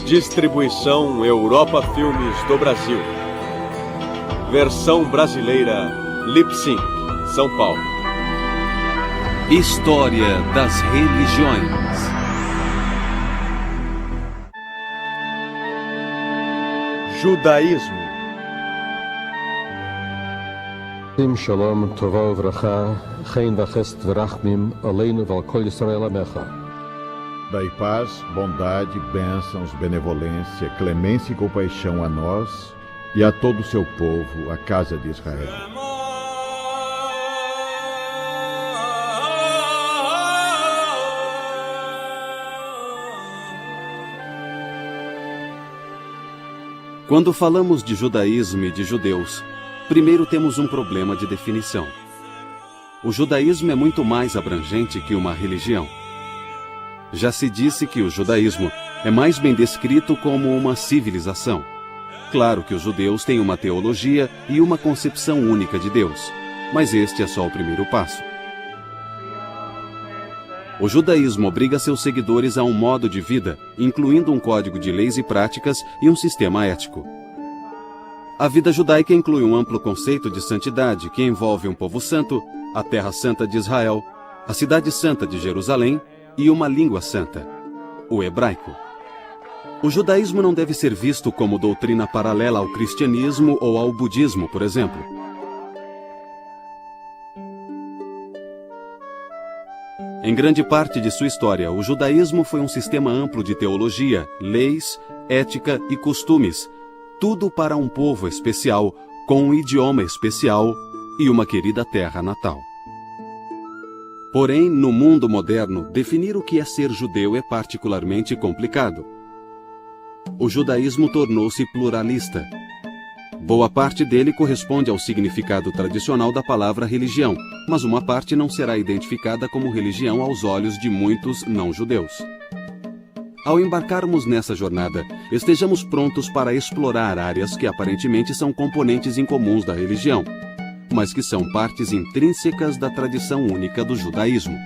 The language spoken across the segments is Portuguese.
Distribuição Europa Filmes do Brasil. Versão brasileira Lip Sync, São Paulo. História das religiões. Judaísmo. Shalom, Tovah Uvracha, Chen Vachesed V'Rachmim, Aleinu V'al Kol Yisrael Amecha. Dai paz, bondade, bênçãos, benevolência, clemência e compaixão a nós e a todo o seu povo, a casa de Israel. Quando falamos de judaísmo e de judeus, primeiro temos um problema de definição. O judaísmo é muito mais abrangente que uma religião. Já se disse que o judaísmo é mais bem descrito como uma civilização. Claro que os judeus têm uma teologia e uma concepção única de Deus, mas este é só o primeiro passo. O judaísmo obriga seus seguidores a um modo de vida, incluindo um código de leis e práticas e um sistema ético. A vida judaica inclui um amplo conceito de santidade que envolve um povo santo, a terra santa de Israel, a cidade santa de Jerusalém e uma língua santa, o hebraico. O judaísmo não deve ser visto como doutrina paralela ao cristianismo ou ao budismo, por exemplo. Em grande parte de sua história, o judaísmo foi um sistema amplo de teologia, leis, ética e costumes, tudo para um povo especial, com um idioma especial e uma querida terra natal. Porém, no mundo moderno, definir o que é ser judeu é particularmente complicado. O judaísmo tornou-se pluralista. Boa parte dele corresponde ao significado tradicional da palavra religião, mas uma parte não será identificada como religião aos olhos de muitos não-judeus. Ao embarcarmos nessa jornada, estejamos prontos para explorar áreas que aparentemente são componentes incomuns da religião, mas que são partes intrínsecas da tradição única do judaísmo.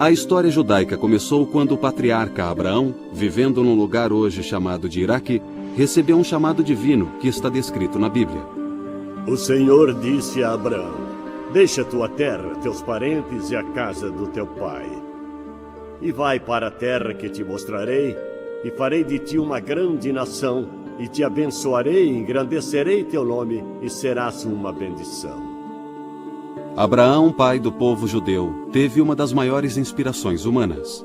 A história judaica começou quando o patriarca Abraão, vivendo num lugar hoje chamado de Iraque, recebeu um chamado divino que está descrito na Bíblia. O Senhor disse a Abraão: deixa tua terra, teus parentes e a casa do teu pai, e vai para a terra que te mostrarei, e farei de ti uma grande nação, e te abençoarei, e engrandecerei teu nome, e serás uma bendição. Abraão, pai do povo judeu, teve uma das maiores inspirações humanas.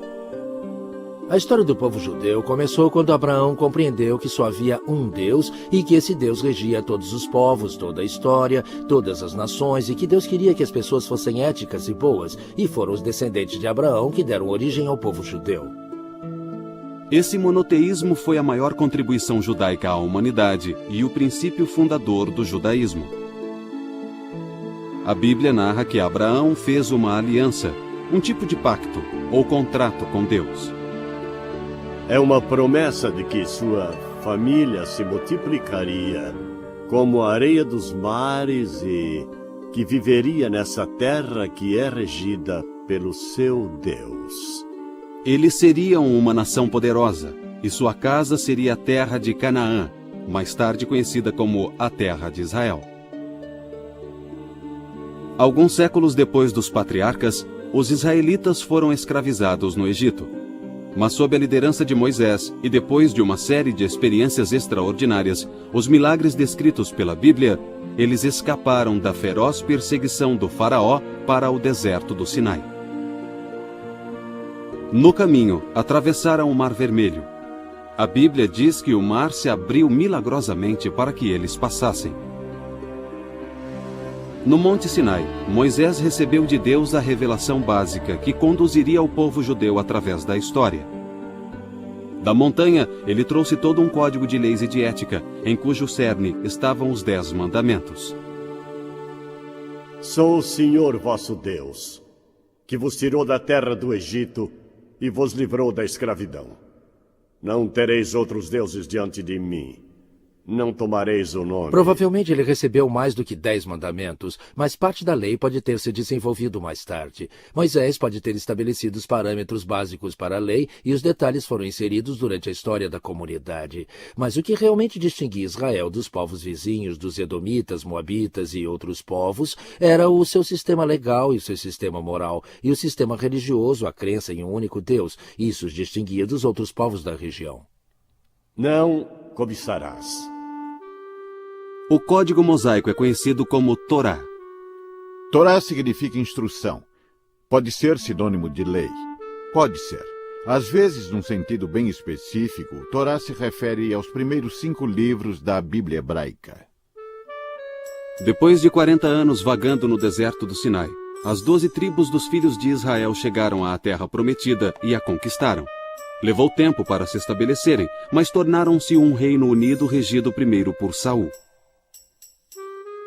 A história do povo judeu começou quando Abraão compreendeu que só havia um Deus e que esse Deus regia todos os povos, toda a história, todas as nações, e que Deus queria que as pessoas fossem éticas e boas, e foram os descendentes de Abraão que deram origem ao povo judeu. Esse monoteísmo foi a maior contribuição judaica à humanidade e o princípio fundador do judaísmo. A Bíblia narra que Abraão fez uma aliança, um tipo de pacto ou contrato com Deus. É uma promessa de que sua família se multiplicaria como a areia dos mares e que viveria nessa terra que é regida pelo seu Deus. Eles seriam uma nação poderosa, e sua casa seria a terra de Canaã, mais tarde conhecida como a terra de Israel. Alguns séculos depois dos patriarcas, os israelitas foram escravizados no Egito. Mas sob a liderança de Moisés e depois de uma série de experiências extraordinárias, os milagres descritos pela Bíblia, eles escaparam da feroz perseguição do faraó para o deserto do Sinai. No caminho, atravessaram o Mar Vermelho. A Bíblia diz que o mar se abriu milagrosamente para que eles passassem. No Monte Sinai, Moisés recebeu de Deus a revelação básica que conduziria o povo judeu através da história. Da montanha, ele trouxe todo um código de leis e de ética, em cujo cerne estavam os 10 mandamentos. Sou o Senhor vosso Deus, que vos tirou da terra do Egito e vos livrou da escravidão. Não tereis outros deuses diante de mim. Não tomareis o nome. Provavelmente ele recebeu mais do que 10 mandamentos, mas parte da lei pode ter se desenvolvido mais tarde. Moisés pode ter estabelecido os parâmetros básicos para a lei e os detalhes foram inseridos durante a história da comunidade. Mas o que realmente distinguia Israel dos povos vizinhos, dos edomitas, moabitas e outros povos, era o seu sistema legal e o seu sistema moral, e o sistema religioso, a crença em um único Deus. Isso os distinguia dos outros povos da região. Não cobiçarás. O Código Mosaico é conhecido como Torá. Torá significa instrução. Pode ser sinônimo de lei. Pode ser. Às vezes, num sentido bem específico, Torá se refere aos primeiros 5 livros da Bíblia hebraica. Depois de 40 anos vagando no deserto do Sinai, as 12 tribos dos filhos de Israel chegaram à Terra Prometida e a conquistaram. Levou tempo para se estabelecerem, mas tornaram-se um reino unido regido primeiro por Saul.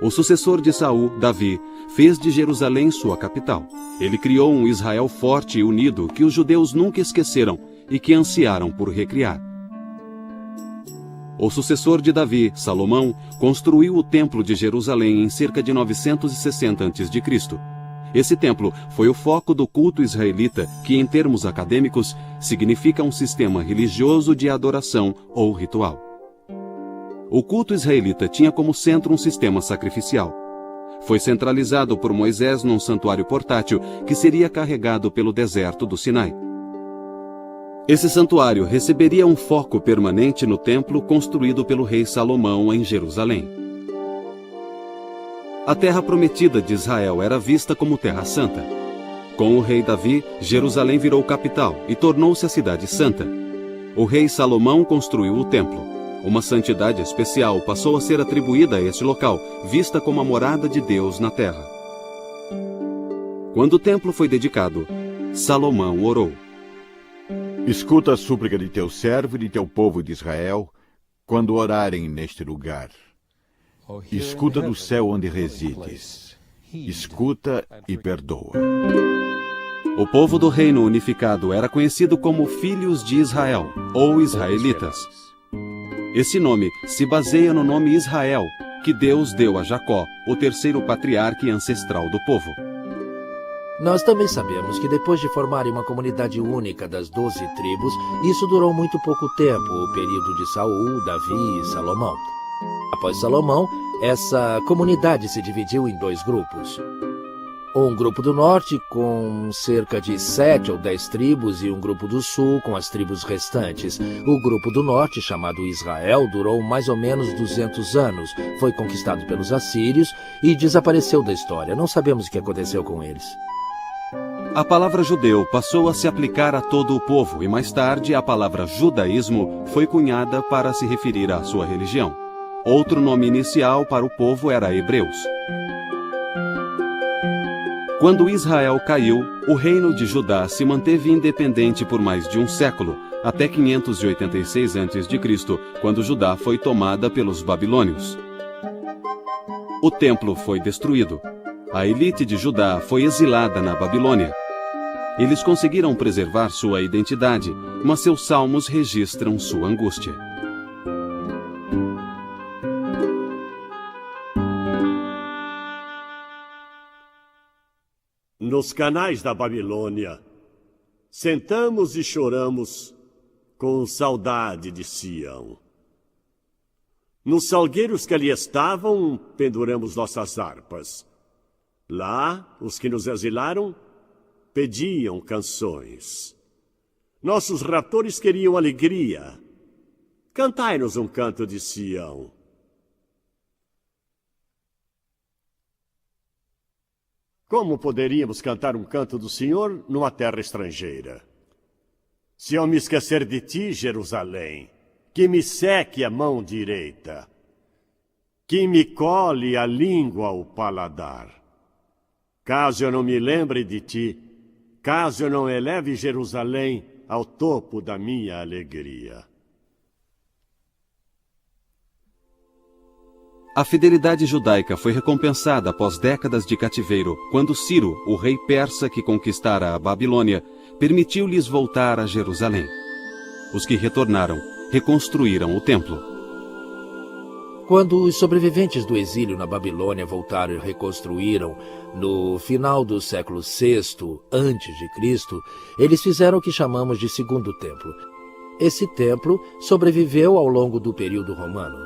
O sucessor de Saul, Davi, fez de Jerusalém sua capital. Ele criou um Israel forte e unido que os judeus nunca esqueceram e que ansiaram por recriar. O sucessor de Davi, Salomão, construiu o Templo de Jerusalém em cerca de 960 a.C. Esse templo foi o foco do culto israelita, que, em termos acadêmicos, significa um sistema religioso de adoração ou ritual. O culto israelita tinha como centro um sistema sacrificial. Foi centralizado por Moisés num santuário portátil que seria carregado pelo deserto do Sinai. Esse santuário receberia um foco permanente no templo construído pelo rei Salomão em Jerusalém. A terra prometida de Israel era vista como terra santa. Com o rei Davi, Jerusalém virou capital e tornou-se a cidade santa. O rei Salomão construiu o templo. Uma santidade especial passou a ser atribuída a este local, vista como a morada de Deus na terra. Quando o templo foi dedicado, Salomão orou: Escuta a súplica de teu servo e de teu povo de Israel, quando orarem neste lugar. Escuta do céu onde resides. Escuta e perdoa. O povo do reino unificado era conhecido como Filhos de Israel, ou Israelitas. Esse nome se baseia no nome Israel, que Deus deu a Jacó, o terceiro patriarca e ancestral do povo. Nós também sabemos que depois de formarem uma comunidade única das 12 tribos, isso durou muito pouco tempo, o período de Saul, Davi e Salomão. Após Salomão, essa comunidade se dividiu em 2 grupos. Um grupo do norte, com cerca de 7 ou 10 tribos, e um grupo do sul, com as tribos restantes. O grupo do norte, chamado Israel, durou mais ou menos 200 anos, foi conquistado pelos assírios e desapareceu da história. Não sabemos o que aconteceu com eles. A palavra judeu passou a se aplicar a todo o povo e mais tarde a palavra judaísmo foi cunhada para se referir à sua religião. Outro nome inicial para o povo era hebreus. Quando Israel caiu, o reino de Judá se manteve independente por mais de um século, até 586 a.C., quando Judá foi tomada pelos babilônios. O templo foi destruído. A elite de Judá foi exilada na Babilônia. Eles conseguiram preservar sua identidade, mas seus salmos registram sua angústia. Nos canais da Babilônia, sentamos e choramos com saudade de Sião. Nos salgueiros que ali estavam, penduramos nossas harpas. Lá, os que nos exilaram pediam canções. Nossos raptores queriam alegria. Cantai-nos um canto de Sião. Como poderíamos cantar um canto do Senhor numa terra estrangeira? Se eu me esquecer de ti, Jerusalém, que me seque a mão direita, que me cole a língua ao paladar. Caso eu não me lembre de ti, caso eu não eleve Jerusalém ao topo da minha alegria. A fidelidade judaica foi recompensada após décadas de cativeiro, quando Ciro, o rei persa que conquistara a Babilônia, permitiu-lhes voltar a Jerusalém. Os que retornaram reconstruíram o templo. Quando os sobreviventes do exílio na Babilônia voltaram e reconstruíram, no final do século VI a.C., eles fizeram o que chamamos de Segundo Templo. Esse templo sobreviveu ao longo do período romano.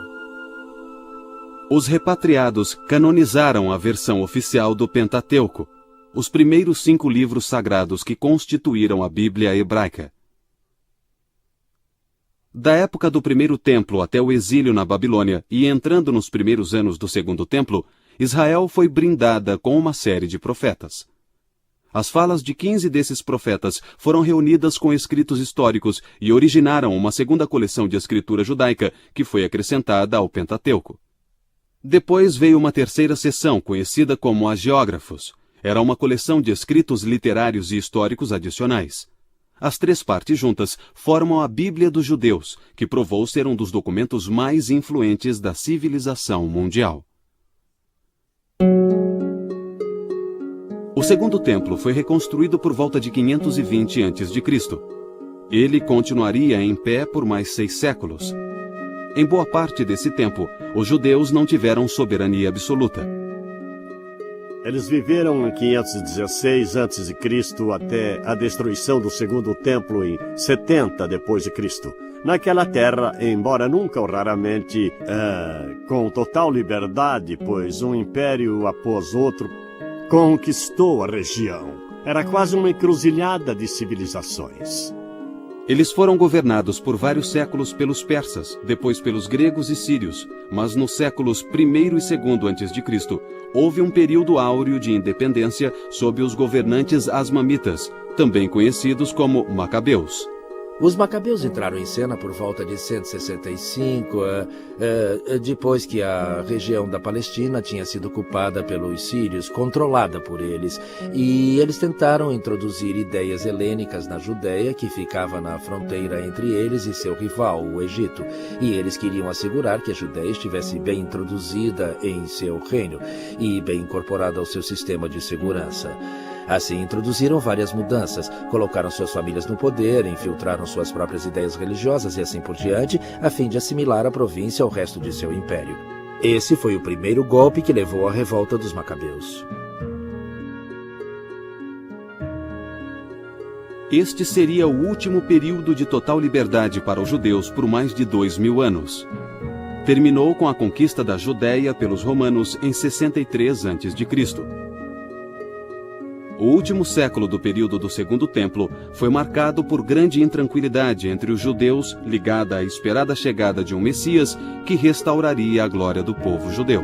Os repatriados canonizaram a versão oficial do Pentateuco, os primeiros 5 livros sagrados que constituíram a Bíblia hebraica. Da época do primeiro templo até o exílio na Babilônia e entrando nos primeiros anos do segundo templo, Israel foi brindada com uma série de profetas. As falas de 15 desses profetas foram reunidas com escritos históricos e originaram uma segunda coleção de escritura judaica que foi acrescentada ao Pentateuco. Depois veio uma terceira seção, conhecida como Hagiógrafos. Era uma coleção de escritos literários e históricos adicionais. As 3 partes juntas formam a Bíblia dos Judeus, que provou ser um dos documentos mais influentes da civilização mundial. O segundo templo foi reconstruído por volta de 520 a.C. Ele continuaria em pé por mais 6 séculos. Em boa parte desse tempo, os judeus não tiveram soberania absoluta. Eles viveram em 516 a.C. até a destruição do segundo templo em 70 d.C. Naquela terra, embora nunca ou raramente com total liberdade, pois um império após outro conquistou a região. Era quase uma encruzilhada de civilizações. Eles foram governados por vários séculos pelos persas, depois pelos gregos e sírios, mas nos séculos I e II a.C., houve um período áureo de independência sob os governantes asmamitas, também conhecidos como macabeus. Os macabeus entraram em cena por volta de 165, depois que a região da Palestina tinha sido ocupada pelos sírios, controlada por eles, e eles tentaram introduzir ideias helênicas na Judéia, que ficava na fronteira entre eles e seu rival, o Egito, e eles queriam assegurar que a Judéia estivesse bem introduzida em seu reino e bem incorporada ao seu sistema de segurança. Assim, introduziram várias mudanças, colocaram suas famílias no poder, infiltraram suas próprias ideias religiosas e assim por diante, a fim de assimilar a província ao resto de seu império. Esse foi o primeiro golpe que levou à revolta dos macabeus. Este seria o último período de total liberdade para os judeus por mais de 2000 anos. Terminou com a conquista da Judéia pelos romanos em 63 a.C. O último século do período do Segundo Templo foi marcado por grande intranquilidade entre os judeus, ligada à esperada chegada de um Messias que restauraria a glória do povo judeu.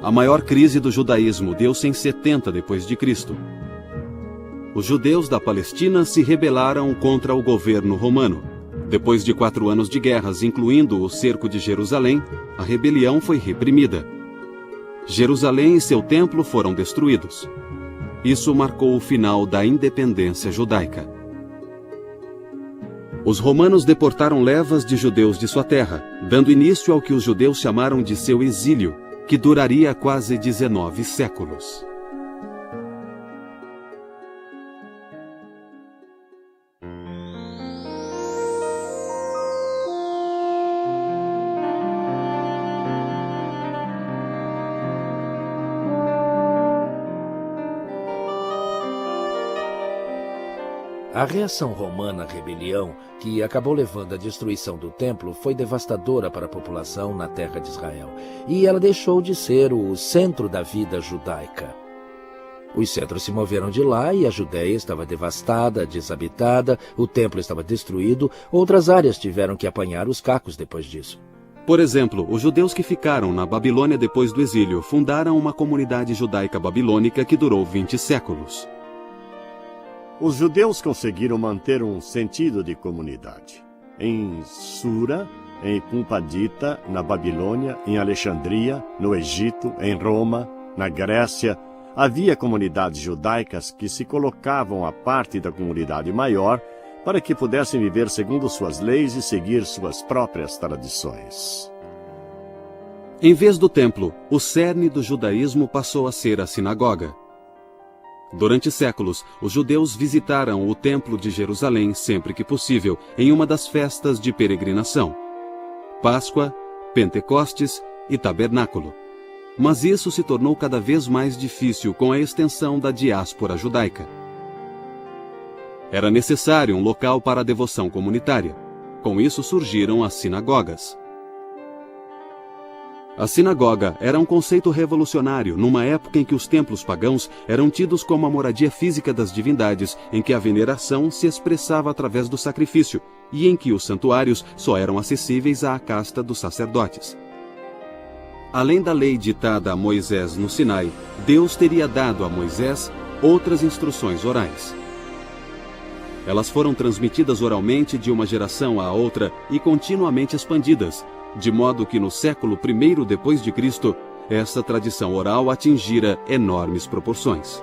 A maior crise do judaísmo deu-se em 70 d.C. Os judeus da Palestina se rebelaram contra o governo romano. Depois de 4 anos de guerras, incluindo o cerco de Jerusalém, a rebelião foi reprimida. Jerusalém e seu templo foram destruídos. Isso marcou o final da independência judaica. Os romanos deportaram levas de judeus de sua terra, dando início ao que os judeus chamaram de seu exílio, que duraria quase 19 séculos. A reação romana à rebelião, que acabou levando à destruição do templo, foi devastadora para a população na terra de Israel, e ela deixou de ser o centro da vida judaica. Os cetros se moveram de lá e a Judéia estava devastada, desabitada, o templo estava destruído, outras áreas tiveram que apanhar os cacos depois disso. Por exemplo, os judeus que ficaram na Babilônia depois do exílio fundaram uma comunidade judaica babilônica que durou 20 séculos. Os judeus conseguiram manter um sentido de comunidade. Em Sura, em Pumpadita, na Babilônia, em Alexandria, no Egito, em Roma, na Grécia, havia comunidades judaicas que se colocavam à parte da comunidade maior para que pudessem viver segundo suas leis e seguir suas próprias tradições. Em vez do templo, o cerne do judaísmo passou a ser a sinagoga. Durante séculos, os judeus visitaram o Templo de Jerusalém sempre que possível, em uma das festas de peregrinação: Páscoa, Pentecostes e Tabernáculo. Mas isso se tornou cada vez mais difícil com a extensão da diáspora judaica. Era necessário um local para a devoção comunitária. Com isso surgiram as sinagogas. A sinagoga era um conceito revolucionário numa época em que os templos pagãos eram tidos como a moradia física das divindades, em que a veneração se expressava através do sacrifício e em que os santuários só eram acessíveis à casta dos sacerdotes. Além da lei ditada a Moisés no Sinai, Deus teria dado a Moisés outras instruções orais. Elas foram transmitidas oralmente de uma geração à outra e continuamente expandidas, de modo que no século I depois de Cristo, essa tradição oral atingira enormes proporções.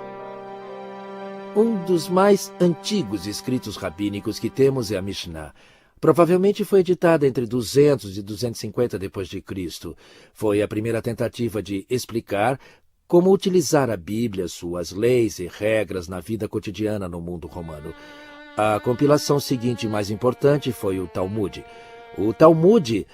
Um dos mais antigos escritos rabínicos que temos é a Mishnah. Provavelmente foi editada entre 200 e 250 depois de Cristo. Foi a primeira tentativa de explicar como utilizar a Bíblia, suas leis e regras na vida cotidiana no mundo romano. A compilação seguinte mais importante foi o Talmud. O Talmud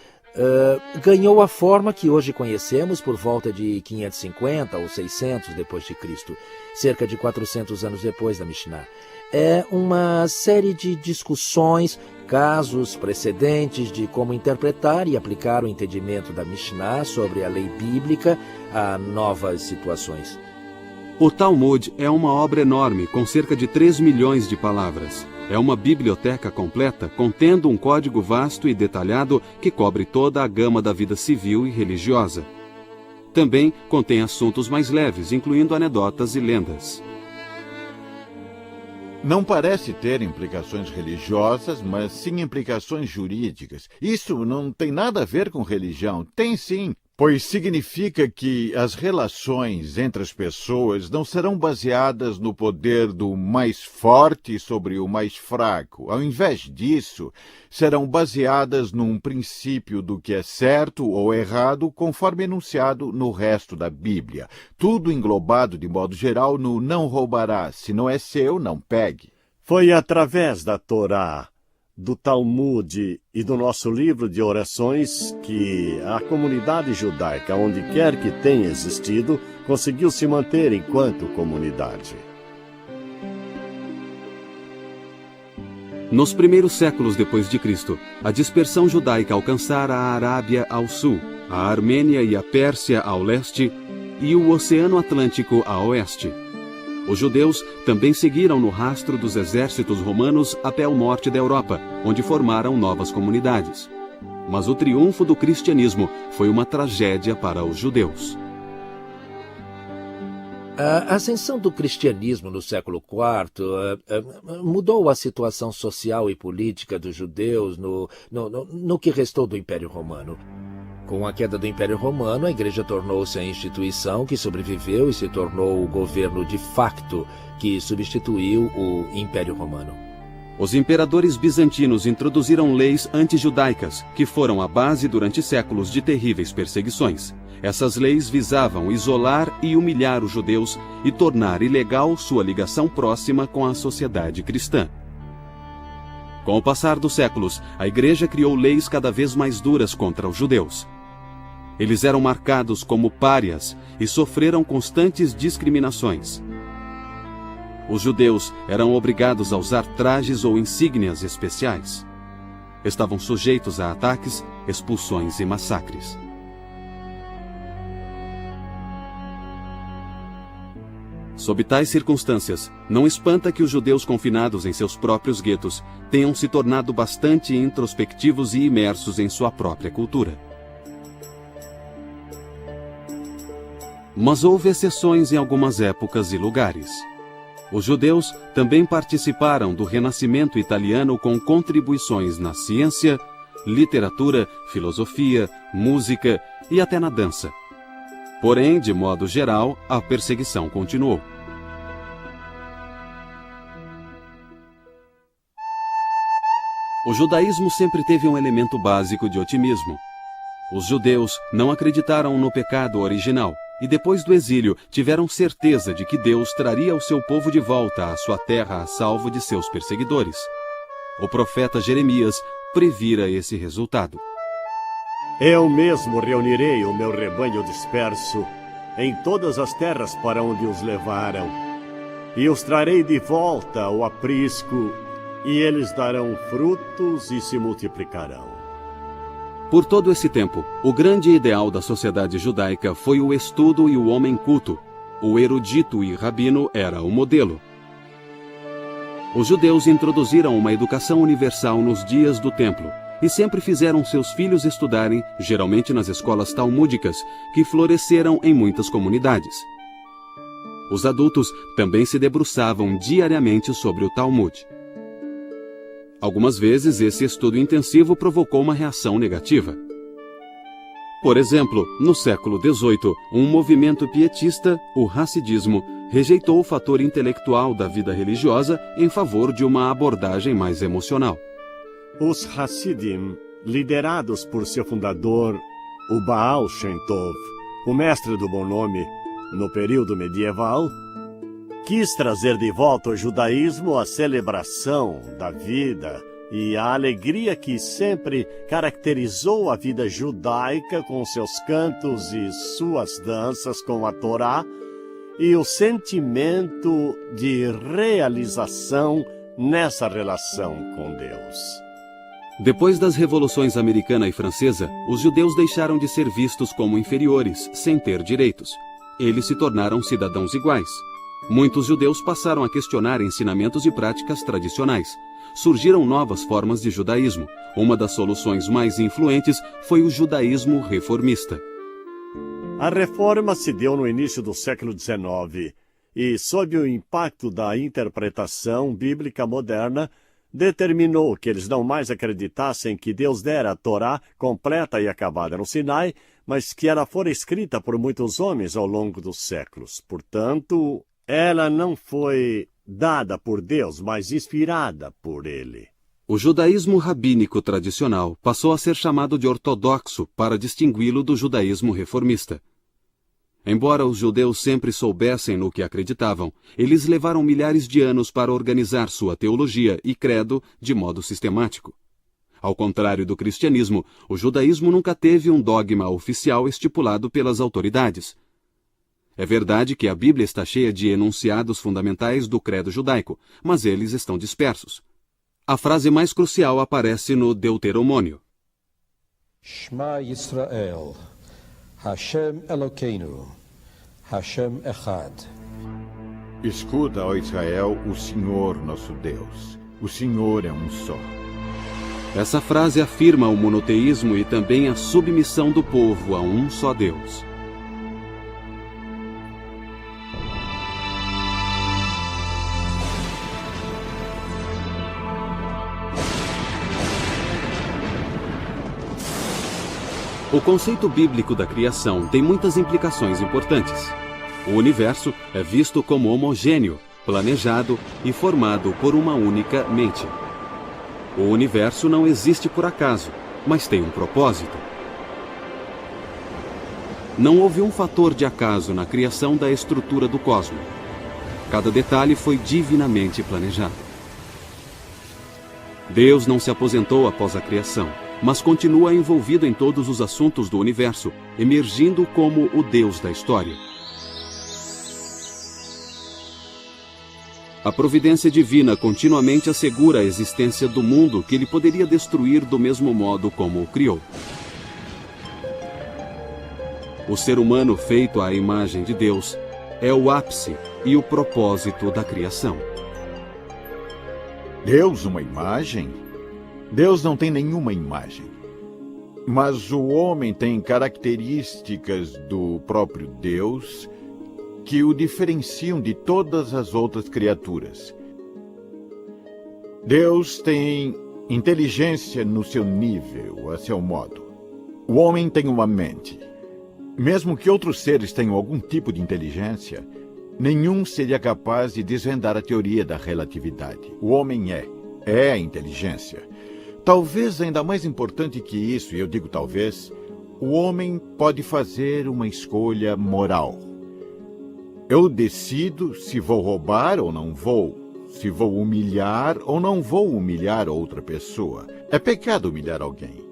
ganhou a forma que hoje conhecemos por volta de 550 ou 600 depois de Cristo, cerca de 400 anos depois da Mishnah. É uma série de discussões, casos, precedentes de como interpretar e aplicar o entendimento da Mishnah sobre a lei bíblica a novas situações. O Talmud é uma obra enorme, com cerca de 3 milhões de palavras. É uma biblioteca completa, contendo um código vasto e detalhado que cobre toda a gama da vida civil e religiosa. Também contém assuntos mais leves, incluindo anedotas e lendas. Não parece ter implicações religiosas, mas sim implicações jurídicas. Isso não tem nada a ver com religião. Tem sim, pois significa que as relações entre as pessoas não serão baseadas no poder do mais forte sobre o mais fraco. Ao invés disso, serão baseadas num princípio do que é certo ou errado, conforme enunciado no resto da Bíblia. Tudo englobado, de modo geral, no não roubarás. Se não é seu, não pegue. Foi através da Torá, do Talmud e do nosso livro de orações que a comunidade judaica, onde quer que tenha existido, conseguiu se manter enquanto comunidade. Nos primeiros séculos depois de Cristo, a dispersão judaica alcançara a Arábia ao sul, a Armênia e a Pérsia ao leste e o Oceano Atlântico a oeste. Os judeus também seguiram no rastro dos exércitos romanos até o norte da Europa, onde formaram novas comunidades. Mas o triunfo do cristianismo foi uma tragédia para os judeus. A ascensão do cristianismo no século IV mudou a situação social e política dos judeus no que restou do Império Romano. Com a queda do Império Romano, a Igreja tornou-se a instituição que sobreviveu e se tornou o governo de facto que substituiu o Império Romano. Os imperadores bizantinos introduziram leis antijudaicas, que foram a base durante séculos de terríveis perseguições. Essas leis visavam isolar e humilhar os judeus e tornar ilegal sua ligação próxima com a sociedade cristã. Com o passar dos séculos, a Igreja criou leis cada vez mais duras contra os judeus. Eles eram marcados como párias e sofreram constantes discriminações. Os judeus eram obrigados a usar trajes ou insígnias especiais. Estavam sujeitos a ataques, expulsões e massacres. Sob tais circunstâncias, não espanta que os judeus confinados em seus próprios guetos tenham se tornado bastante introspectivos e imersos em sua própria cultura. Mas houve exceções em algumas épocas e lugares. Os judeus também participaram do Renascimento italiano com contribuições na ciência, literatura, filosofia, música e até na dança. Porém, de modo geral, a perseguição continuou. O judaísmo sempre teve um elemento básico de otimismo. Os judeus não acreditaram no pecado original e depois do exílio tiveram certeza de que Deus traria o seu povo de volta à sua terra a salvo de seus perseguidores. O profeta Jeremias previra esse resultado. Eu mesmo reunirei o meu rebanho disperso em todas as terras para onde os levaram, e os trarei de volta ao aprisco, e eles darão frutos e se multiplicarão. Por todo esse tempo, o grande ideal da sociedade judaica foi o estudo e o homem culto. O erudito e rabino era o modelo. Os judeus introduziram uma educação universal nos dias do templo e sempre fizeram seus filhos estudarem, geralmente nas escolas talmúdicas, que floresceram em muitas comunidades. Os adultos também se debruçavam diariamente sobre o Talmud. Algumas vezes, esse estudo intensivo provocou uma reação negativa. Por exemplo, no século XVIII, um movimento pietista, o Hassidismo, rejeitou o fator intelectual da vida religiosa em favor de uma abordagem mais emocional. Os Hassidim, liderados por seu fundador, o Baal Shem Tov, o mestre do bom nome, no período medieval, quis trazer de volta ao judaísmo a celebração da vida e a alegria que sempre caracterizou a vida judaica com seus cantos e suas danças com a Torá e o sentimento de realização nessa relação com Deus. Depois das revoluções americana e francesa, os judeus deixaram de ser vistos como inferiores, sem ter direitos. Eles se tornaram cidadãos iguais. Muitos judeus passaram a questionar ensinamentos e práticas tradicionais. Surgiram novas formas de judaísmo. Uma das soluções mais influentes foi o judaísmo reformista. A reforma se deu no início do século XIX e, sob o impacto da interpretação bíblica moderna, determinou que eles não mais acreditassem que Deus dera a Torá completa e acabada no Sinai, mas que ela fora escrita por muitos homens ao longo dos séculos. Portanto, ela não foi dada por Deus, mas inspirada por ele. O judaísmo rabínico tradicional passou a ser chamado de ortodoxo para distingui-lo do judaísmo reformista. Embora os judeus sempre soubessem no que acreditavam, eles levaram milhares de anos para organizar sua teologia e credo de modo sistemático. Ao contrário do cristianismo, o judaísmo nunca teve um dogma oficial estipulado pelas autoridades. É verdade que a Bíblia está cheia de enunciados fundamentais do credo judaico, mas eles estão dispersos. A frase mais crucial aparece no Deuteronômio. Shema Yisrael, Hashem Elokeinu, Hashem Echad. Escuta, ó Israel, o Senhor nosso Deus. O Senhor é um só. Essa frase afirma o monoteísmo e também a submissão do povo a um só Deus. O conceito bíblico da criação tem muitas implicações importantes. O universo é visto como homogêneo, planejado e formado por uma única mente. O universo não existe por acaso, mas tem um propósito. Não houve um fator de acaso na criação da estrutura do cosmos. Cada detalhe foi divinamente planejado. Deus não se aposentou após a criação, mas continua envolvido em todos os assuntos do universo, emergindo como o Deus da história. A providência divina continuamente assegura a existência do mundo que ele poderia destruir do mesmo modo como o criou. O ser humano feito à imagem de Deus é o ápice e o propósito da criação. Deus, uma imagem? Deus não tem nenhuma imagem. Mas o homem tem características do próprio Deus que o diferenciam de todas as outras criaturas. Deus tem inteligência no seu nível, a seu modo. O homem tem uma mente. Mesmo que outros seres tenham algum tipo de inteligência, nenhum seria capaz de desvendar a teoria da relatividade. O homem é a inteligência. Talvez ainda mais importante que isso, e eu digo talvez, o homem pode fazer uma escolha moral. Eu decido se vou roubar ou não vou, se vou humilhar ou não vou humilhar outra pessoa. É pecado humilhar alguém.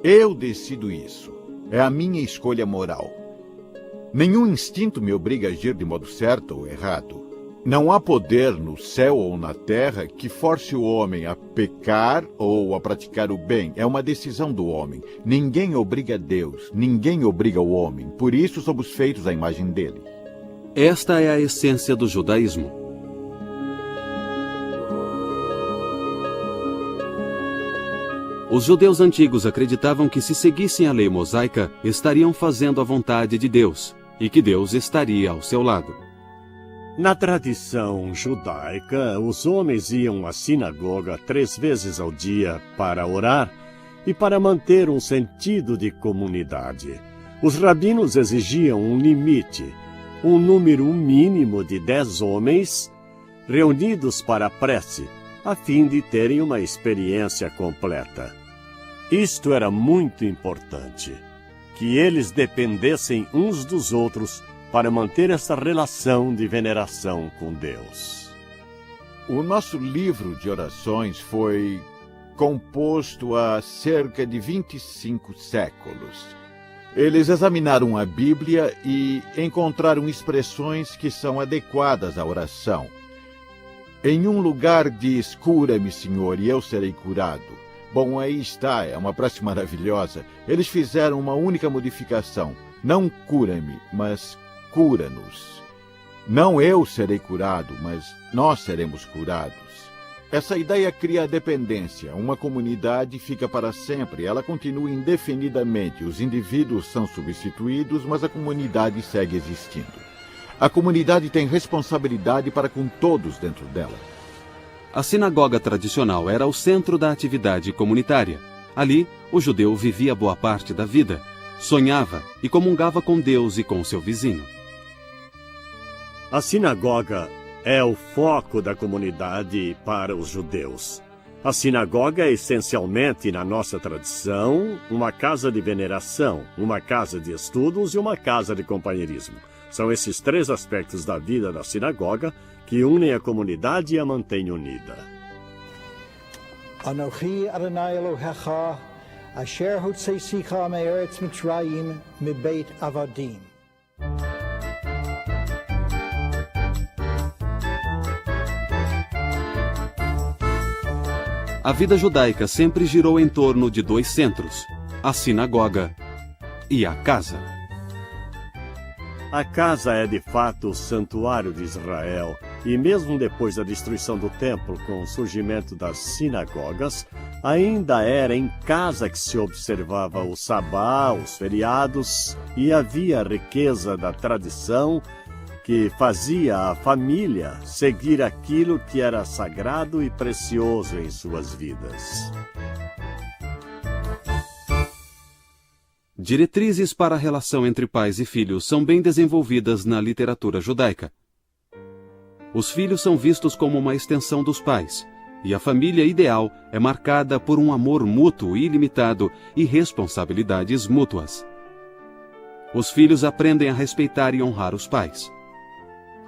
Eu decido isso. É a minha escolha moral. Nenhum instinto me obriga a agir de modo certo ou errado. Não há poder no céu ou na terra que force o homem a pecar ou a praticar o bem. É uma decisão do homem. Ninguém obriga Deus, ninguém obriga o homem. Por isso somos feitos à imagem dele. Esta é a essência do judaísmo. Os judeus antigos acreditavam que se seguissem a lei mosaica, estariam fazendo a vontade de Deus, e que Deus estaria ao seu lado. Na tradição judaica, os homens iam à sinagoga 3 vezes ao dia para orar e para manter um sentido de comunidade. Os rabinos exigiam um limite, um número mínimo de 10 homens reunidos para a prece, a fim de terem uma experiência completa. Isto era muito importante, que eles dependessem uns dos outros para manter essa relação de veneração com Deus. O nosso livro de orações foi composto há cerca de 25 séculos. Eles examinaram a Bíblia e encontraram expressões que são adequadas à oração. Em um lugar diz, cura-me, Senhor, e eu serei curado. Bom, aí está, é uma prece maravilhosa. Eles fizeram uma única modificação. Não cura-me, mas cura-nos. Não eu serei curado, mas nós seremos curados. Essa ideia cria a dependência. Uma comunidade fica para sempre, ela continua indefinidamente. Os indivíduos são substituídos, mas a comunidade segue existindo. A comunidade tem responsabilidade para com todos dentro dela. A sinagoga tradicional era o centro da atividade comunitária. Ali, o judeu vivia boa parte da vida, sonhava e comungava com Deus e com seu vizinho. A sinagoga é o foco da comunidade para os judeus. A sinagoga é essencialmente, na nossa tradição, uma casa de veneração, uma casa de estudos e uma casa de companheirismo. São esses 3 aspectos da vida da sinagoga que unem a comunidade e a mantêm unida. Anochi Adonai Elohecha, asher hotzeisicha me'eretz Mitzrayim mibeit avadim. A vida judaica sempre girou em torno de 2 centros, a sinagoga e a casa. A casa é de fato o santuário de Israel, e mesmo depois da destruição do templo com o surgimento das sinagogas, ainda era em casa que se observava o sabá, os feriados, e havia a riqueza da tradição que fazia a família seguir aquilo que era sagrado e precioso em suas vidas. Diretrizes para a relação entre pais e filhos são bem desenvolvidas na literatura judaica. Os filhos são vistos como uma extensão dos pais, e a família ideal é marcada por um amor mútuo e ilimitado e responsabilidades mútuas. Os filhos aprendem a respeitar e honrar os pais.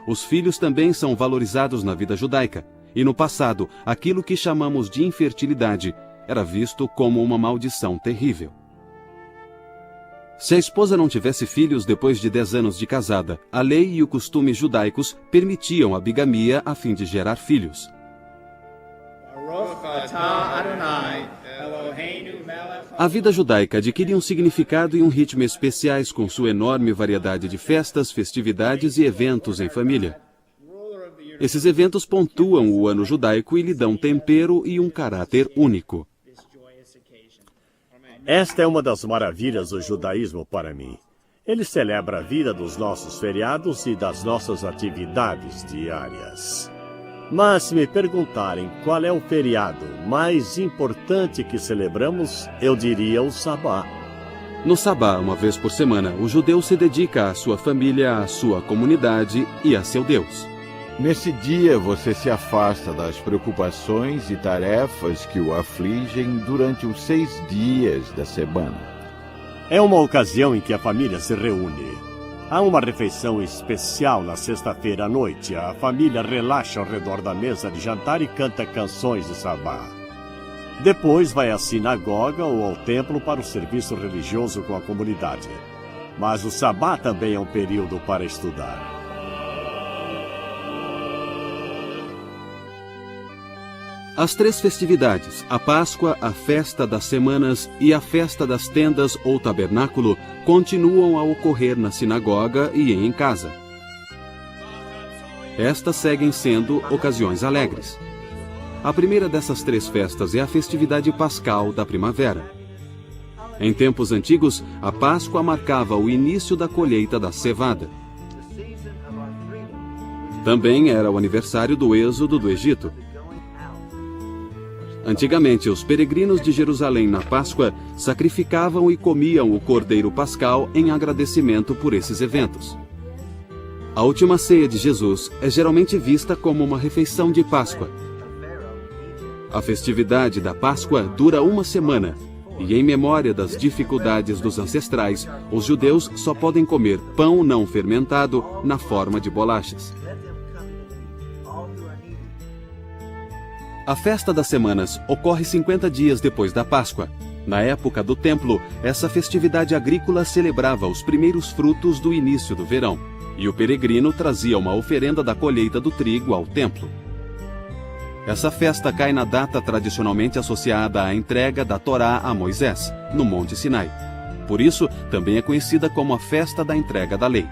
Os filhos também são valorizados na vida judaica, e no passado, aquilo que chamamos de infertilidade era visto como uma maldição terrível. Se a esposa não tivesse filhos depois de 10 anos de casada, a lei e os costumes judaicos permitiam a bigamia a fim de gerar filhos. A vida judaica adquire um significado e um ritmo especiais com sua enorme variedade de festas, festividades e eventos em família. Esses eventos pontuam o ano judaico e lhe dão tempero e um caráter único. Esta é uma das maravilhas do judaísmo para mim. Ele celebra a vida dos nossos feriados e das nossas atividades diárias. Mas se me perguntarem qual é o feriado mais importante que celebramos, eu diria o Sabá. No Sabá, uma vez por semana, o judeu se dedica à sua família, à sua comunidade e a seu Deus. Nesse dia, você se afasta das preocupações e tarefas que o afligem durante os 6 dias da semana. É uma ocasião em que a família se reúne. Há uma refeição especial na sexta-feira à noite. A família relaxa ao redor da mesa de jantar e canta canções de sabá. Depois vai à sinagoga ou ao templo para o serviço religioso com a comunidade. Mas o sabá também é um período para estudar. As 3 festividades, a Páscoa, a Festa das Semanas e a Festa das Tendas ou Tabernáculo, continuam a ocorrer na sinagoga e em casa. Estas seguem sendo ocasiões alegres. A primeira dessas 3 festas é a festividade pascal da primavera. Em tempos antigos, a Páscoa marcava o início da colheita da cevada. Também era o aniversário do êxodo do Egito. Antigamente, os peregrinos de Jerusalém na Páscoa sacrificavam e comiam o cordeiro pascal em agradecimento por esses eventos. A última ceia de Jesus é geralmente vista como uma refeição de Páscoa. A festividade da Páscoa dura 1 semana, e em memória das dificuldades dos ancestrais, os judeus só podem comer pão não fermentado na forma de bolachas. A Festa das Semanas ocorre 50 dias depois da Páscoa. Na época do templo, essa festividade agrícola celebrava os primeiros frutos do início do verão, e o peregrino trazia uma oferenda da colheita do trigo ao templo. Essa festa cai na data tradicionalmente associada à entrega da Torá a Moisés, no Monte Sinai. Por isso, também é conhecida como a Festa da Entrega da Lei.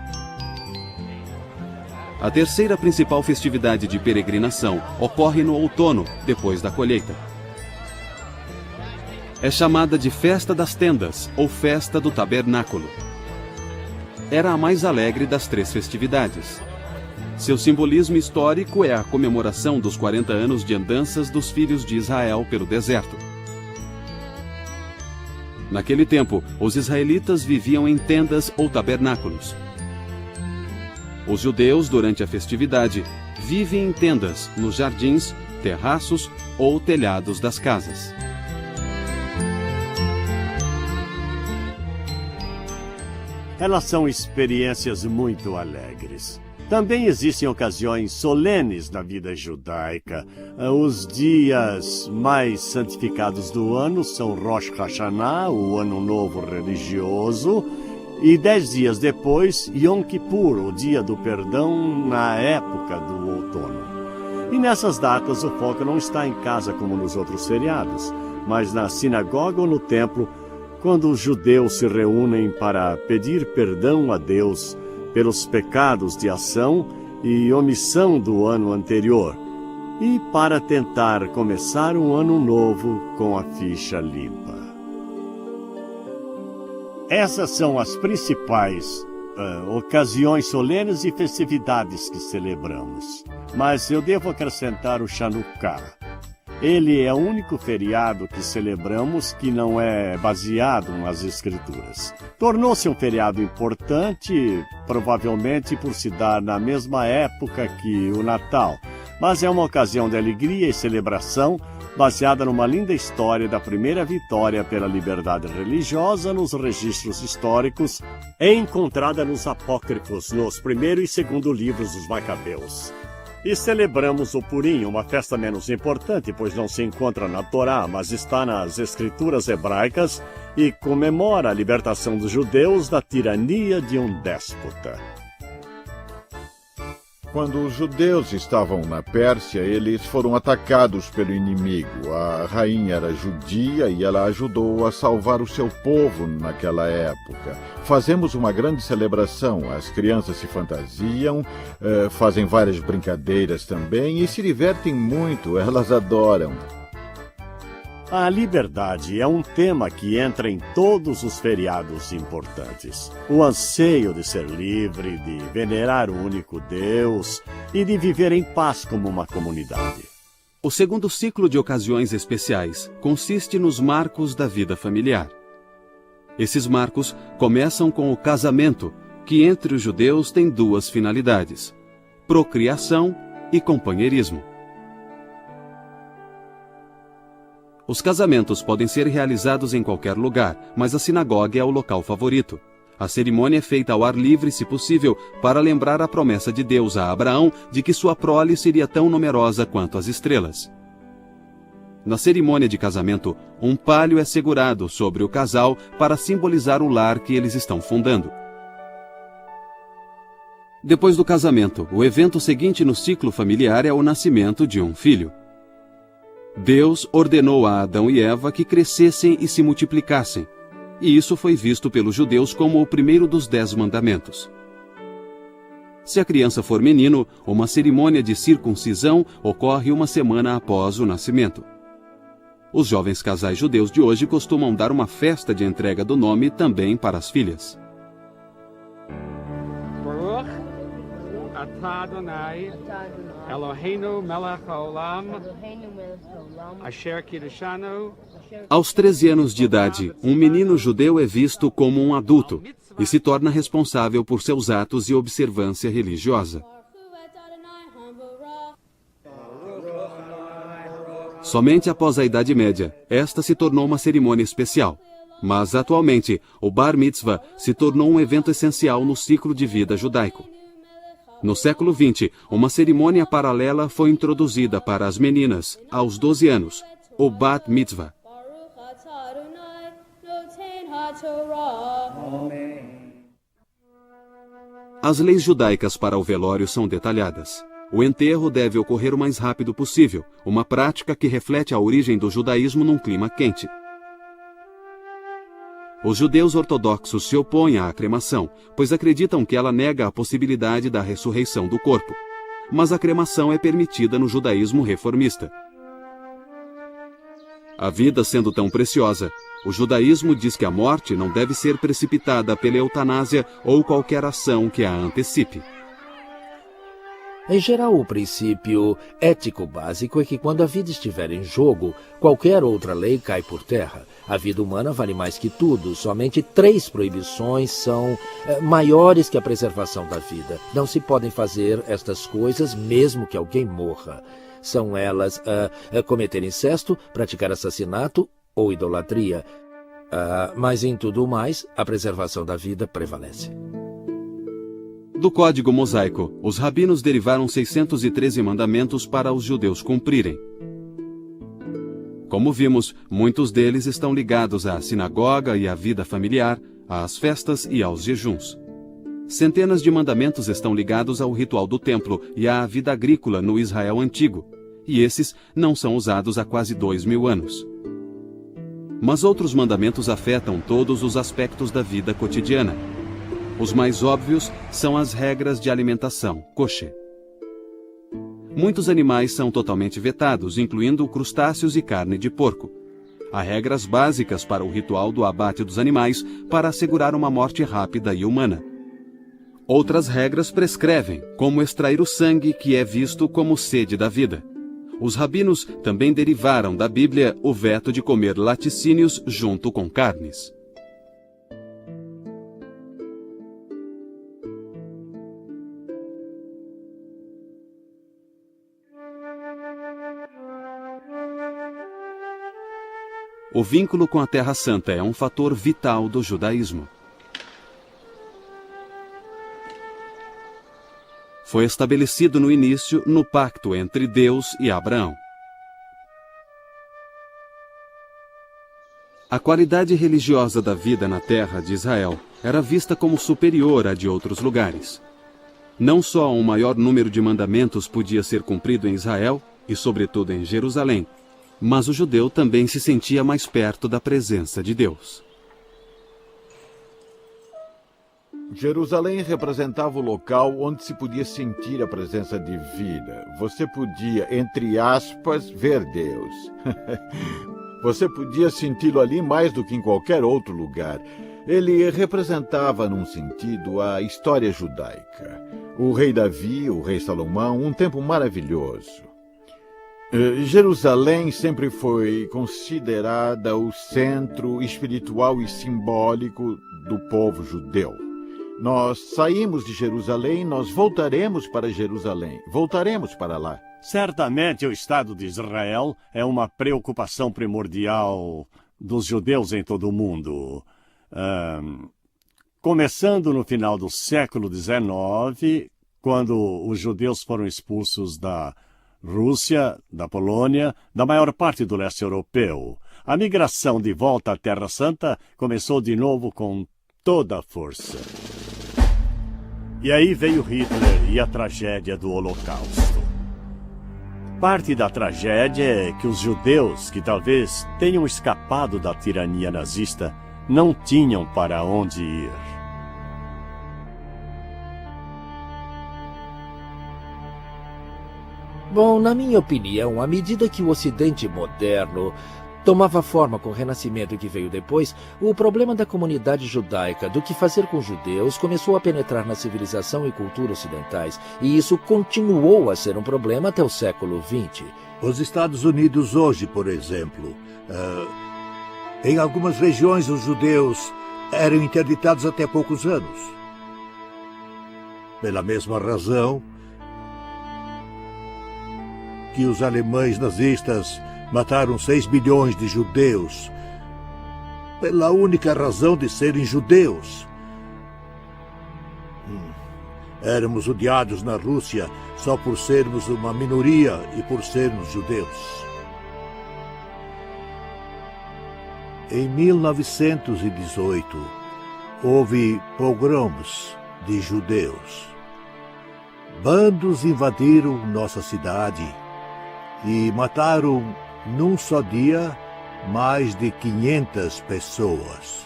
A terceira principal festividade de peregrinação ocorre no outono, depois da colheita. É chamada de Festa das Tendas ou Festa do Tabernáculo. Era a mais alegre das 3 festividades. Seu simbolismo histórico é a comemoração dos 40 anos de andanças dos filhos de Israel pelo deserto. Naquele tempo, os israelitas viviam em tendas ou tabernáculos. Os judeus, durante a festividade, vivem em tendas, nos jardins, terraços ou telhados das casas. Elas são experiências muito alegres. Também existem ocasiões solenes na vida judaica. Os dias mais santificados do ano são Rosh Hashanah, o Ano Novo Religioso, e 10 dias depois, Yom Kippur, o Dia do Perdão, na época do outono. E nessas datas o foco não está em casa como nos outros feriados, mas na sinagoga ou no templo, quando os judeus se reúnem para pedir perdão a Deus pelos pecados de ação e omissão do ano anterior, e para tentar começar um ano novo com a ficha limpa. Essas são as principais ocasiões solenes e festividades que celebramos. Mas eu devo acrescentar o Chanukah. Ele é o único feriado que celebramos que não é baseado nas Escrituras. Tornou-se um feriado importante, provavelmente por se dar na mesma época que o Natal, mas é uma ocasião de alegria e celebração baseada numa linda história da primeira vitória pela liberdade religiosa nos registros históricos, encontrada nos apócrifos, nos primeiro e segundo livros dos Macabeus. E celebramos o Purim, uma festa menos importante, pois não se encontra na Torá, mas está nas escrituras hebraicas e comemora a libertação dos judeus da tirania de um déspota. Quando os judeus estavam na Pérsia, eles foram atacados pelo inimigo. A rainha era judia e ela ajudou a salvar o seu povo naquela época. Fazemos uma grande celebração. As crianças se fantasiam, fazem várias brincadeiras também e se divertem muito, elas adoram. A liberdade é um tema que entra em todos os feriados importantes. O anseio de ser livre, de venerar o único Deus e de viver em paz como uma comunidade. O segundo ciclo de ocasiões especiais consiste nos marcos da vida familiar. Esses marcos começam com o casamento, que entre os judeus tem 2 finalidades: procriação e companheirismo. Os casamentos podem ser realizados em qualquer lugar, mas a sinagoga é o local favorito. A cerimônia é feita ao ar livre, se possível, para lembrar a promessa de Deus a Abraão de que sua prole seria tão numerosa quanto as estrelas. Na cerimônia de casamento, um palho é segurado sobre o casal para simbolizar o lar que eles estão fundando. Depois do casamento, o evento seguinte no ciclo familiar é o nascimento de um filho. Deus ordenou a Adão e Eva que crescessem e se multiplicassem, e isso foi visto pelos judeus como o primeiro dos 10 mandamentos. Se a criança for menino, uma cerimônia de circuncisão ocorre uma semana após o nascimento. Os jovens casais judeus de hoje costumam dar uma festa de entrega do nome também para as filhas. Baruch atah Adonai Eloheinu melech haolam asher kiddushanu. Aos 13 anos de idade, um menino judeu é visto como um adulto e se torna responsável por seus atos e observância religiosa. Somente após a Idade Média, esta se tornou uma cerimônia especial. Mas, atualmente, o Bar Mitzvah se tornou um evento essencial no ciclo de vida judaico. No século XX, uma cerimônia paralela foi introduzida para as meninas, aos 12 anos, o Bat Mitzvah. As leis judaicas para o velório são detalhadas. O enterro deve ocorrer o mais rápido possível, uma prática que reflete a origem do judaísmo num clima quente. Os judeus ortodoxos se opõem à cremação, pois acreditam que ela nega a possibilidade da ressurreição do corpo. Mas a cremação é permitida no judaísmo reformista. A vida sendo tão preciosa, o judaísmo diz que a morte não deve ser precipitada pela eutanásia ou qualquer ação que a antecipe. Em geral, o princípio ético básico é que quando a vida estiver em jogo, qualquer outra lei cai por terra. A vida humana vale mais que tudo. Somente 3 proibições são maiores que a preservação da vida. Não se podem fazer estas coisas mesmo que alguém morra. São elas cometer incesto, praticar assassinato ou idolatria. Mas em tudo o mais, a preservação da vida prevalece. Do Código Mosaico, os rabinos derivaram 613 mandamentos para os judeus cumprirem. Como vimos, muitos deles estão ligados à sinagoga e à vida familiar, às festas e aos jejuns. Centenas de mandamentos estão ligados ao ritual do templo e à vida agrícola no Israel antigo, e esses não são usados há quase 2000 anos. Mas outros mandamentos afetam todos os aspectos da vida cotidiana. Os mais óbvios são as regras de alimentação, kosher. Muitos animais são totalmente vetados, incluindo crustáceos e carne de porco. Há regras básicas para o ritual do abate dos animais para assegurar uma morte rápida e humana. Outras regras prescrevem, como extrair o sangue, que é visto como sede da vida. Os rabinos também derivaram da Bíblia o veto de comer laticínios junto com carnes. O vínculo com a Terra Santa é um fator vital do judaísmo. Foi estabelecido no início no pacto entre Deus e Abraão. A qualidade religiosa da vida na terra de Israel era vista como superior à de outros lugares. Não só um maior número de mandamentos podia ser cumprido em Israel, e sobretudo em Jerusalém, mas o judeu também se sentia mais perto da presença de Deus. Jerusalém representava o local onde se podia sentir a presença divina. Você podia, entre aspas, ver Deus. Você podia senti-lo ali mais do que em qualquer outro lugar. Ele representava, num sentido, a história judaica. O rei Davi, o rei Salomão, um tempo maravilhoso. Jerusalém sempre foi considerada o centro espiritual e simbólico do povo judeu. Nós saímos de Jerusalém, nós voltaremos para Jerusalém, voltaremos para lá. Certamente o Estado de Israel é uma preocupação primordial dos judeus em todo o mundo. Começando no final do século XIX, quando os judeus foram expulsos da Rússia, da Polônia, da maior parte do leste europeu. A migração de volta à Terra Santa começou de novo com toda a força. E aí veio Hitler e a tragédia do Holocausto. Parte da tragédia é que os judeus, que talvez tenham escapado da tirania nazista, não tinham para onde ir. Bom, na minha opinião, à medida que o Ocidente moderno tomava forma com o Renascimento que veio depois, o problema da comunidade judaica do que fazer com judeus começou a penetrar na civilização e cultura ocidentais, e isso continuou a ser um problema até o século XX. Os Estados Unidos hoje, por exemplo, em algumas regiões os judeus eram interditados até poucos anos. Pela mesma razão que os alemães nazistas mataram 6 milhões de judeus, pela única razão de serem judeus. Éramos odiados na Rússia só por sermos uma minoria e por sermos judeus. Em 1918, houve pogroms de judeus. Bandos invadiram nossa cidade e mataram, num só dia, mais de 500 pessoas.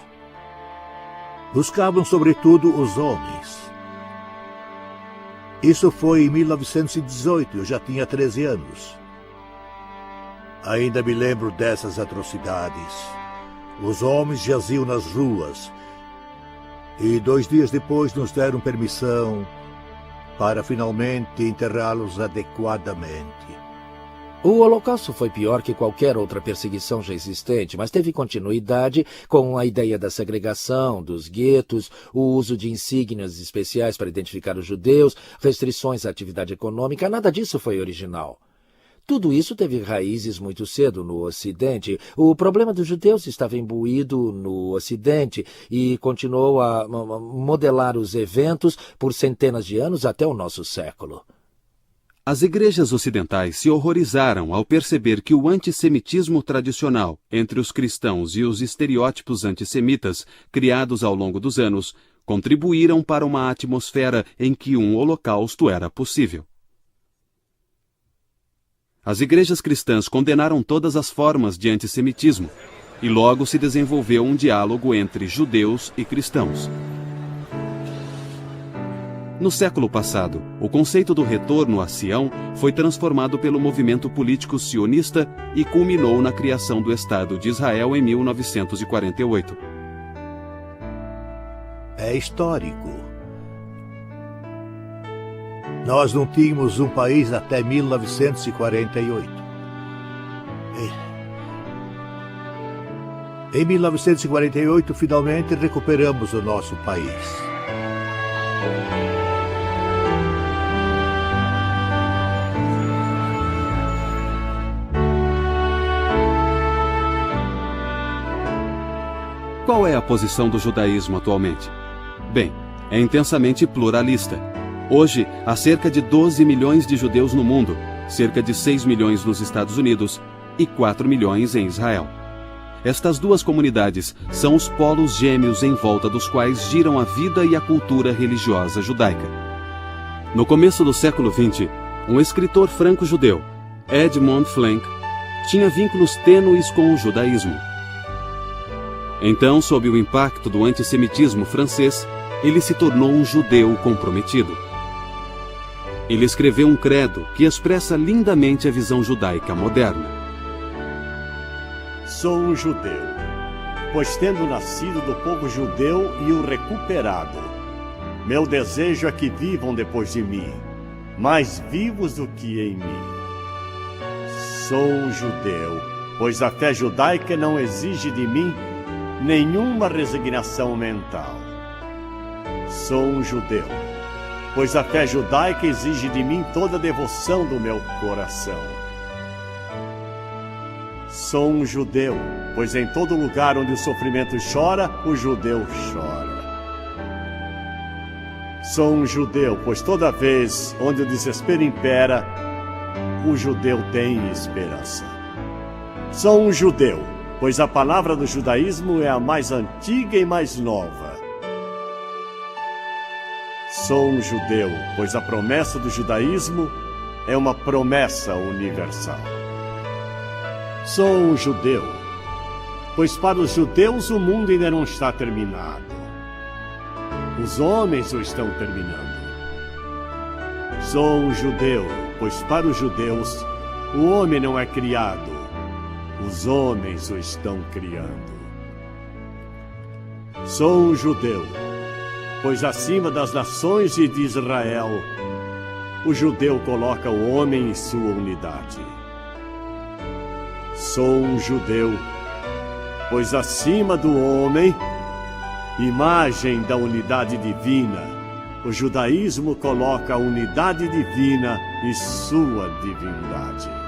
Buscavam, sobretudo, os homens. Isso foi em 1918, eu já tinha 13 anos. Ainda me lembro dessas atrocidades. Os homens jaziam nas ruas e 2 dias depois nos deram permissão para finalmente enterrá-los adequadamente. O Holocausto foi pior que qualquer outra perseguição já existente, mas teve continuidade com a ideia da segregação, dos guetos, o uso de insígnias especiais para identificar os judeus, restrições à atividade econômica. Nada disso foi original. Tudo isso teve raízes muito cedo no Ocidente. O problema dos judeus estava imbuído no Ocidente e continuou a modelar os eventos por centenas de anos até o nosso século. As igrejas ocidentais se horrorizaram ao perceber que o antissemitismo tradicional entre os cristãos e os estereótipos antissemitas criados ao longo dos anos contribuíram para uma atmosfera em que um holocausto era possível. As igrejas cristãs condenaram todas as formas de antissemitismo e logo se desenvolveu um diálogo entre judeus e cristãos. No século passado, o conceito do retorno a Sião foi transformado pelo movimento político sionista e culminou na criação do Estado de Israel em 1948. É histórico. Nós não tínhamos um país até 1948. Em 1948, finalmente recuperamos o nosso país. Qual é a posição do judaísmo atualmente? Bem, é intensamente pluralista. Hoje, há cerca de 12 milhões de judeus no mundo, cerca de 6 milhões nos Estados Unidos e 4 milhões em Israel. Estas duas comunidades são os polos gêmeos em volta dos quais giram a vida e a cultura religiosa judaica. No começo do século XX, um escritor franco-judeu, Edmond Flenck, tinha vínculos tênues com o judaísmo. Então, sob o impacto do antissemitismo francês, ele se tornou um judeu comprometido. Ele escreveu um credo que expressa lindamente a visão judaica moderna. Sou um judeu, pois tendo nascido do povo judeu e o recuperado, meu desejo é que vivam depois de mim, mais vivos do que em mim. Sou um judeu, pois a fé judaica não exige de mim nenhuma resignação mental. Sou um judeu, pois a fé judaica exige de mim toda a devoção do meu coração. Sou um judeu, pois em todo lugar onde o sofrimento chora, o judeu chora. Sou um judeu, pois toda vez onde o desespero impera, o judeu tem esperança. Sou um judeu, pois a palavra do judaísmo é a mais antiga e mais nova. Sou um judeu, pois a promessa do judaísmo é uma promessa universal. Sou um judeu, pois para os judeus o mundo ainda não está terminado. Os homens o estão terminando. Sou um judeu, pois para os judeus o homem não é criado, os homens o estão criando. Sou um judeu, pois acima das nações e de Israel, o judeu coloca o homem em sua unidade. Sou um judeu, pois acima do homem, imagem da unidade divina, o judaísmo coloca a unidade divina e sua divindade.